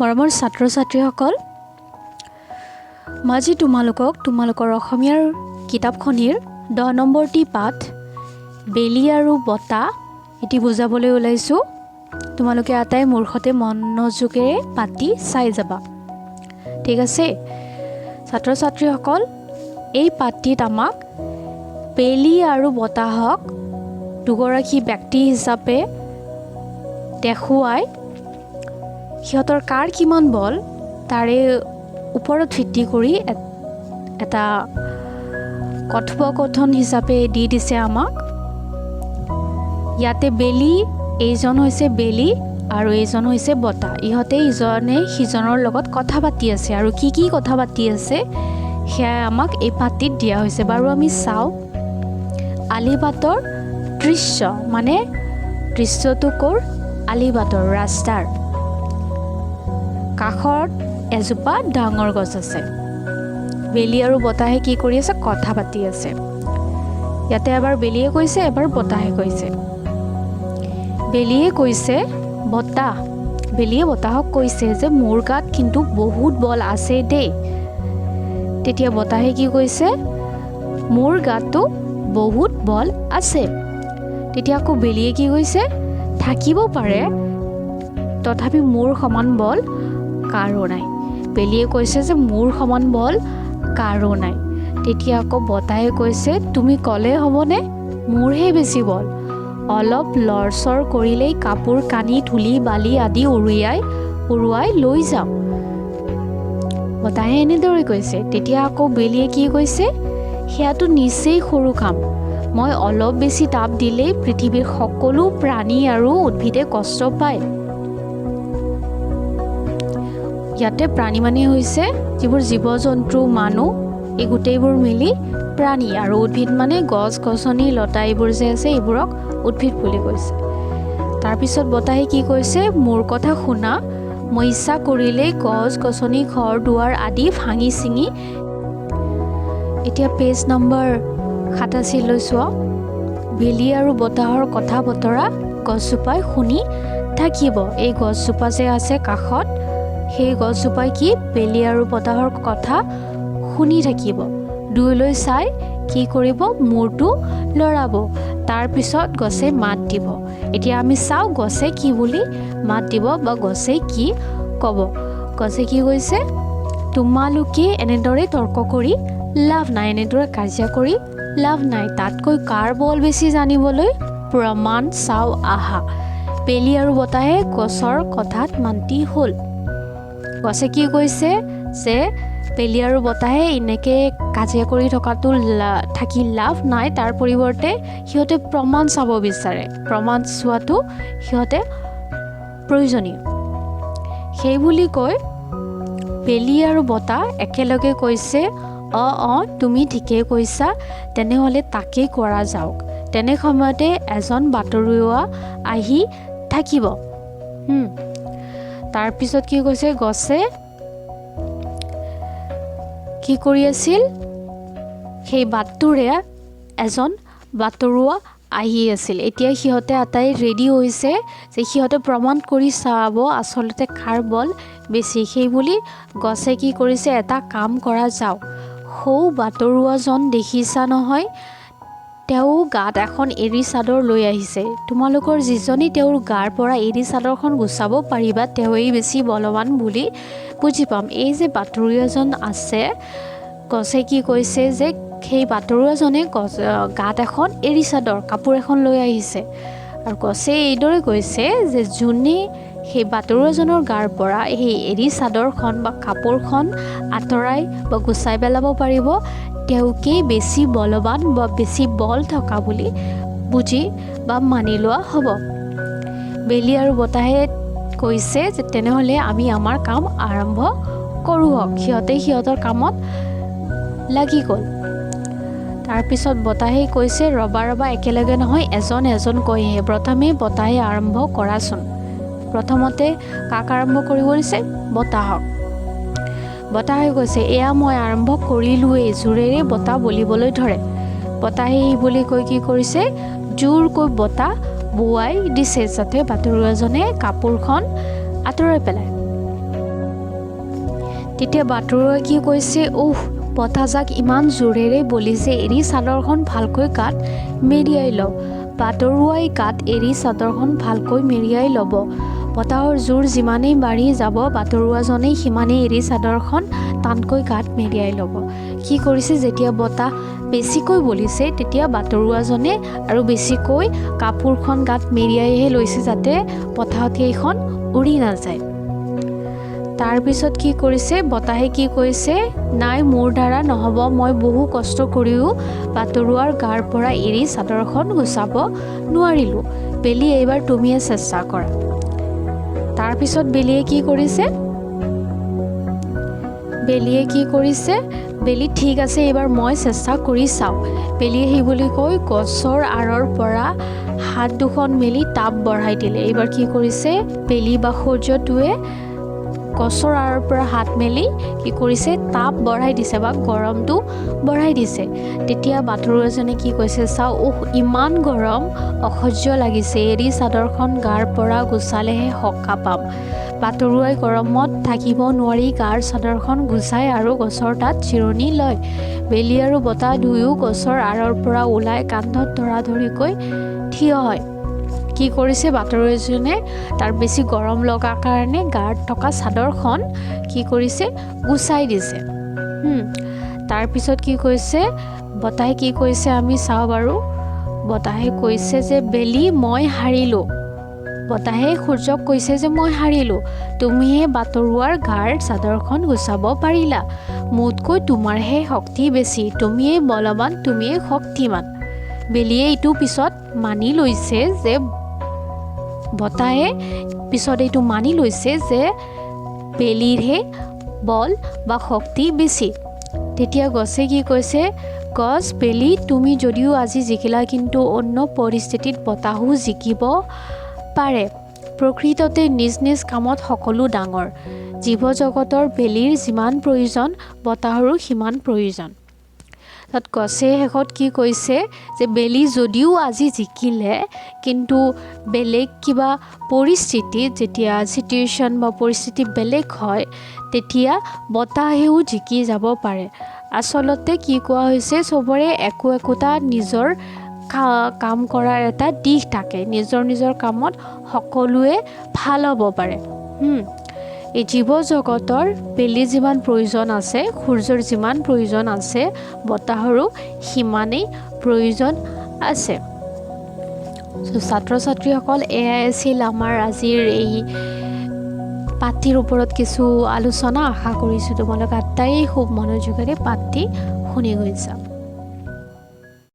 মৰমৰ ছাত্ৰ ছাত্ৰীসকল, মই আজি তোমালোকৰ অসমীয়াৰ কিতাপখনিৰ 10 নম্বৰটি পাঠ বেলি আৰু বতাহ এটি বুজাবলৈ ওলাইছোঁ। তোমালোকে আটাই মোৰ সৈতে মনোযোগেৰে পাঠটি চাই যাবা। ঠিক আছে ছাত্ৰ ছাত্ৰীসকল, এই পাঠটিত আমাক বেলি আৰু বতাহক দুগৰাকী ব্যক্তি হিচাপে দেখুৱাই সিহঁতৰ কাৰ কিমান বল তাৰে ওপৰত ভিত্তি কৰি এটা কথোপকথন হিচাপে দি দিছে আমাক। ইয়াতে এইজন হৈছে বেলি আৰু এইজন হৈছে বতাহ। ইহঁতে ইজনে সিজনৰ লগত কথা পাতি আছে আৰু কি কথা পাতি আছে সেয়া আমাক এই পাঠটিত দিয়া হৈছে। বাৰু আমি চাওঁ। আলিবাটৰ দৃশ্য মানে দৃশ্যটো ক'ৰ? আলিবাটৰ ৰাস্তাৰ কাষত এজোপা ডাঙৰ গছ আছে। বেলি আৰু বতাহে কি কৰি আছে? কথা পাতি আছে। ইয়াতে এবাৰ বেলিয়ে কৈছে, এবাৰ বতাহে কৈছে। বেলিয়ে কৈছে বেলিয়ে বতাহক কৈছে যে মোৰ গাত কিন্তু বহুত বল আছে দেই। তেতিয়া বতাহে কি কৈছে? মোৰ গাতো বহুত বল আছে। তেতিয়া আকৌ বেলিয়ে কি কৈছে? থাকিব পাৰে, তথাপি মোৰ সমান বল কাৰো নাই। বেলিয়ে কৈছে যে মোৰ সমান বল কাৰো নাই। তেতিয়া আকৌ বতাহে কৈছে তুমি ক'লে হ'বনে? মোৰহে বেছি বল। অলপ লৰচৰ কৰিলেই কাপোৰ কানি ধূলি বালি আদি উৰুৱাই লৈ যাওঁ। বতাহে এনেদৰে কৈছে। তেতিয়া আকৌ বেলিয়ে কি কৈছে? সেয়াতো নিচেই সৰু কাম। মই অলপ বেছি তাপ দিলেই পৃথিৱীৰ সকলো প্ৰাণী আৰু উদ্ভিদে কষ্ট পায়। ইয়াতে প্ৰাণী মানে হৈছে যিবোৰ জীৱ জন্তু, মানুহ, এই গোটেইবোৰ মিলি প্ৰাণী, আৰু উদ্ভিদ মানে গছ গছনি লতা এইবোৰ যে আছে এইবোৰক উদ্ভিদ বুলি কৈছে। তাৰপিছত বতাহে কি কৈছে? মোৰ কথা শুনা, মই ইচ্ছা কৰিলেই গছ গছনি ঘৰ দুৱাৰ আদি ভাঙি ছিঙি। এতিয়া পেজ নম্বৰ 87 লৈ চোৱা। বেলি আৰু বতাহৰ কথা বতৰা গছজোপাই শুনি থাকিব। এই গছজোপা যে আছে কাষত, সেই গছজোপাই কি বেলি আৰু বতাহৰ কথা শুনি থাকিব। দূৰলৈ চাই কি কৰিব? মূৰটো লৰাব। তাৰপিছত গছে মাত দিব। এতিয়া আমি চাওঁ গছে কি বুলি মাত দিব বা গছে কি ক'ব। গছে কি কৈছে? তোমালোকে এনেদৰে তৰ্ক কৰি লাভ নাই, এনেদৰে কাজিয়া কৰি লাভ নাই। তাতকৈ কাৰ বল বেছি জানিবলৈ প্ৰমাণ চাওঁ আহা। বেলি আৰু বতাহে গছৰ কথাত মান্তি হ'ল। গছে কি কৈছে? যে বেলি আৰু বতাহে এনেকৈ কাজিয়া কৰি থাকি লাভ নাই, তাৰ পৰিৱৰ্তে সিহঁতে প্ৰমাণ চাব বিচাৰে। প্ৰমাণ চোৱাটো সিহঁতে প্ৰয়োজনীয়। সেই বুলি কৈ বেলি আৰু বতাহ একেলগে কৈছে তুমি ঠিকেই কৈছা, তেনেহ'লে তাকেই কৰা যাওক। তেনে সময়তে এজন বাতৰুৱা আহি থাকিব। তাৰপিছত কি কৈছে? গছে কি কৰি আছিল? সেই বাটটোৰে এজন বাতৰুৱা আহি আছিল। এতিয়া সিহঁতে আটাই ৰেডি হৈছে যে সিহঁতে প্ৰমাণ কৰি চাব আচলতে কাৰ বল বেছি। সেই বুলি গছে কি কৰিছে? এটা কাম কৰা যাওক। সৌ বাতৰুৱাজন দেখিছা নহয়, তেওঁ গাত এখন এৰী চাদৰ লৈ আহিছে। তোমালোকৰ যিজনী তেওঁৰ গাৰ পৰা এৰী চাদৰখন গুচাব পাৰিবা তেওঁৱেই বেছি বলৱান বুলি বুজি পাম। এই যে বাতৰুৱাজন আছে, গছে কি কৈছে যে সেই বাতৰুৱাজনে গাত এখন এৰী চাদৰ কাপোৰ এখন লৈ আহিছে। আৰু গছে এইদৰে কৈছে যে যোনে সেই বাতৰুৱাজনৰ গাৰ পৰা সেই এৰী চাদৰখন বা কাপোৰখন আঁতৰাই বা গুচাই পেলাব পাৰিব তেওঁকেই বেছি বলৱান বা বেছি বল থকা বুলি বুজি বা মানি লোৱা হ'ব। বেলি আৰু বতাহে কৈছে যে তেনেহ'লে আমি আমাৰ কাম আৰম্ভ কৰোঁ হওক। সিহঁতে সিহঁতৰ কামত লাগি গ'ল। তাৰপিছত বতাহে কৈছে ৰবা একেলগে নহয়, এজন কৈহে। প্ৰথমে বতাহে আৰম্ভ কৰাচোন। প্ৰথমতে কাক আৰম্ভ কৰিব দিছে? বতাহক। বতাহে কৈছে এয়া মই আৰম্ভ কৰিলোৱেই। জোৰেৰে বতাহ বলিবলৈ ধৰে। বতাহে এই বুলি কৈ কি কৰিছে? জোৰকৈ বতাহ বোৱাই দিছে যাতে বাতৰুৱাজনে কাপোৰখন আঁতৰাই পেলায়। তেতিয়া বাটৰুৱাই কি কৈছে, বতাহজাক ইমান জোৰেৰে বলিছে, এৰী চাদৰখন ভালকৈ গাত মেৰিয়াই লওক। বাটৰুৱাই গাত এৰী চাদৰখন ভালকৈ মেৰিয়াই ল'ব। বতাহৰ জোৰ যিমানেই বাঢ়ি যাব, বাটৰুৱাজনে সিমানেই এৰী চাদৰখন টানকৈ গাত মেৰিয়াই ল'ব। কি কৰিছে, যেতিয়া বতাহ বেছিকৈ বলিছে তেতিয়া বাটৰুৱাজনে আৰু বেছিকৈ কাপোৰখন গাত মেৰিয়াইহে লৈছে, যাতে বতাহত সেইখন উৰি নাযায়। তাৰপিছত কি কৰিছে, বতাহে কি কৈছে, নাই মোৰ দ্বাৰা নহ'ব, মই বহু কষ্ট কৰিও বাটৰুৱাৰ গাৰ পৰা এৰী চাদৰখন গুচাব নোৱাৰিলোঁ। বেলি এইবাৰ তুমিয়ে চেষ্টা কৰা। তাৰপিছত বেলিয়ে কি কৰিছে, বেলি ঠিক আছে এইবাৰ মই চেষ্টা কৰি চাওঁ। বেলিয়ে সেই বুলি কৈ গছৰ আঁৰৰ পৰা হাত দুখন মেলি তাপ বঢ়াই দিলে। এইবাৰ কি কৰিছে, বেলি বা সূৰ্যটোৱে গছৰ আঁৰৰ পৰা হাত মেলি কি কৰিছে, তাপ বঢ়াই দিছে বা গৰমটো বঢ়াই দিছে। তেতিয়া বাটৰুৱাজনে কি কৈছে, চাওঁ ইমান গৰম, অসহ্য লাগিছে, এৰী চাদৰখন গাৰ পৰা গুচালেহে সকাহ পাম। বাটৰুৱাই গৰমত থাকিব নোৱাৰি গাৰ চাদৰখন গুচাই আৰু গছৰ তাত জিৰণি লয়। বেলি আৰু বতাহ দুয়ো গছৰ আঁৰৰ পৰা ওলাই কান্ধত ধৰাধৰিকৈ থিয় হয়। কি কৰিছে, বাটৰুৱাইজনে তাৰ বেছি গৰম লগা কাৰণে গাত থকা চাদৰখন কি কৰিছে, গুচাই দিছে। তাৰপিছত কি কৈছে, বতাহে কি কৈছে আমি চাওঁ বাৰু। বতাহে কৈছে যে, বেলি মই হাৰিলোঁ। বতাহে সূৰ্যক কৈছে যে, মই হাৰিলোঁ, তুমিহে বাটৰুৱাৰ গাৰ চাদৰখন গুচাব পাৰিলা, মোতকৈ তোমাৰহে শক্তি বেছি, তুমিয়েই বলৱান, তুমিয়েই শক্তিমান। বেলিয়ে এইটো পিছত মানি লৈছে যে, বতাহে পিছত এইটো মানি লৈছে যে বেলিৰহে বল বা শক্তি বেছি। তেতিয়া গছে কি কৈছে, গছ, বেলি তুমি যদিও আজি জিকিলা, কিন্তু অন্য পৰিস্থিতিত বতাহো জিকিব পাৰে। প্ৰকৃততে নিজ নিজ কামত সকলো ডাঙৰ। জীৱ জগতৰ বেলিৰ যিমান প্ৰয়োজন, বতাহৰো সিমান প্ৰয়োজন। তাত গছে শেষত কি কৈছে, যে বেলি যদিও আজি জিকিলে, কিন্তু বেলেগ কিবা পৰিস্থিতিত, যেতিয়া চিটুৱেশ্যন বা পৰিস্থিতি বেলেগ হয়, তেতিয়া বতাহেও জিকি যাব পাৰে। আচলতে কি কোৱা হৈছে, চবৰে একোটা নিজৰ কাম কৰাৰ এটা দিশ থাকে, নিজৰ কামত সকলোৱে ভাল হ'ব পাৰে। এই জীৱ জগতৰ বেলিৰ যিমান প্ৰয়োজন আছে, সূৰ্যৰ যিমান প্ৰয়োজন আছে, বতাহৰো সিমানেই প্ৰয়োজন আছে। ছাত্ৰ ছাত্ৰীসকল, এয়াই আছিল আমাৰ আজিৰ এই পাঠটিৰ ওপৰত কিছু আলোচনা। আশা কৰিছোঁ তোমালোক আটাইয়ে খুব মনোযোগেৰে পাঠটি শুনি গৈছা।